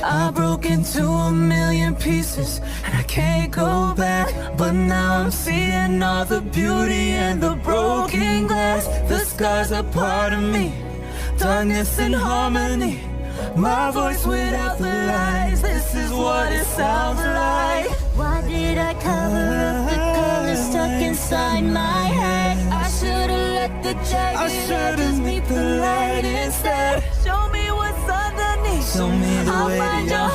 I broke into a million pieces and I can't go back. But now I'm seeing all the beauty and the broken glass. The scars are part of me, darkness and harmony. My voice without the lies, this is what it sounds like. Why did I cover up the colors stuck inside my head? I should've let the jagged edges meet the light instead. Show me what's underneath. Show me the I'll way find to your